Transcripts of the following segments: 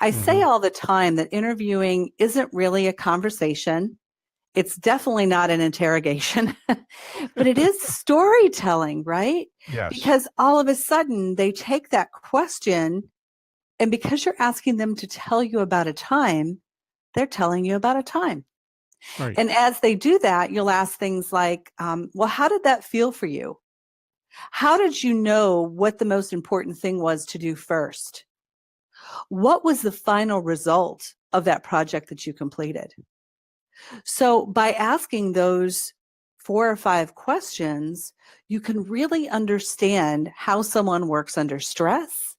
I say Hmm. all the time that interviewing isn't really a conversation. It's definitely not an interrogation, but it is storytelling, right? Yes. Because all of a sudden they take that question, and because you're asking them to tell you about a time, they're telling you about a time. Right. And as they do that, you'll ask things like, well, how did that feel for you? How did you know what the most important thing was to do first? What was the final result of that project that you completed? So by asking those 4 or 5 questions, you can really understand how someone works under stress,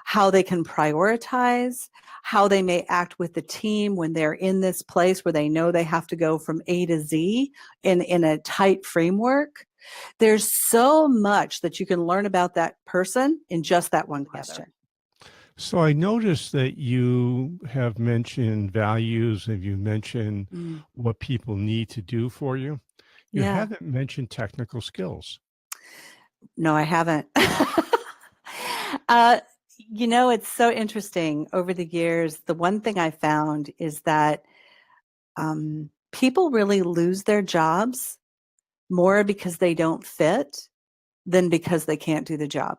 how they can prioritize, how they may act with the team when they're in this place where they know they have to go from A to Z in a tight framework. There's so much that you can learn about that person in just that one question. So I noticed that you have mentioned values, have you mentioned Mm, what people need to do for you? You yeah. haven't mentioned technical skills. No, I haven't. uh, it's so interesting over the years. The one thing I found is that people really lose their jobs more because they don't fit than because they can't do the job.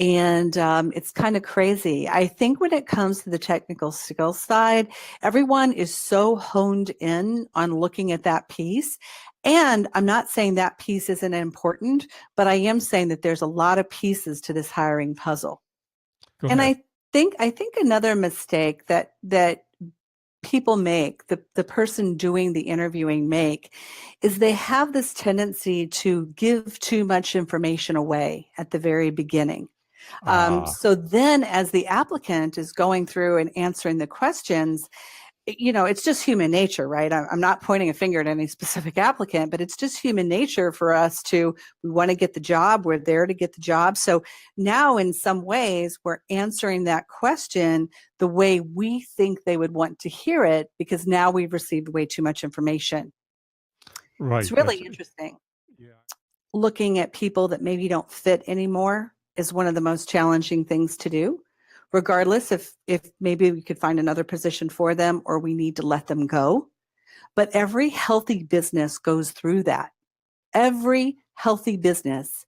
And it's kind of crazy. I think when it comes to the technical skill side, everyone is so honed in on looking at that piece. And I'm not saying that piece isn't important, but I am saying that there's a lot of pieces to this hiring puzzle. Go And ahead. I think another mistake that people make, the person doing the interviewing make, is they have this tendency to give too much information away at the very beginning. Ah, So then as the applicant is going through and answering the questions, it's just human nature, right? I'm not pointing a finger at any specific applicant, but it's just human nature for us we want to get the job. We're there to get the job. So now in some ways, we're answering that question the way we think they would want to hear it, because now we've received way too much information. It's right. really interesting. Yeah. Looking at people that maybe don't fit anymore is one of the most challenging things to do, regardless if maybe we could find another position for them or we need to let them go. But every healthy business goes through that. Every healthy business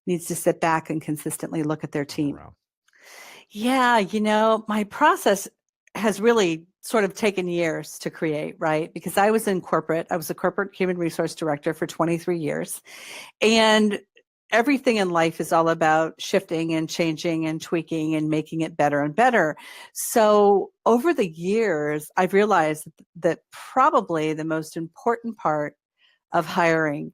needs to sit back and consistently look at their team. Around. Yeah, my process has really sort of taken years to create, right? Because I was a corporate human resource director for 23 years. And everything in life is all about shifting and changing and tweaking and making it better and better. So over the years, I've realized that probably the most important part of hiring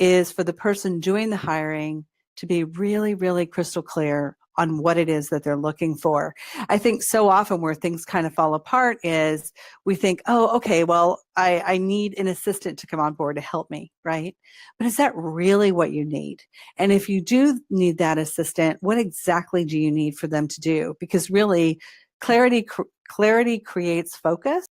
is for the person doing the hiring to be really, really crystal clear on what it is that they're looking for. I think so often where things kind of fall apart is we think, oh, okay, well, I need an assistant to come on board to help me, right? But is that really what you need? And if you do need that assistant, what exactly do you need for them to do? Because really, clarity creates focus.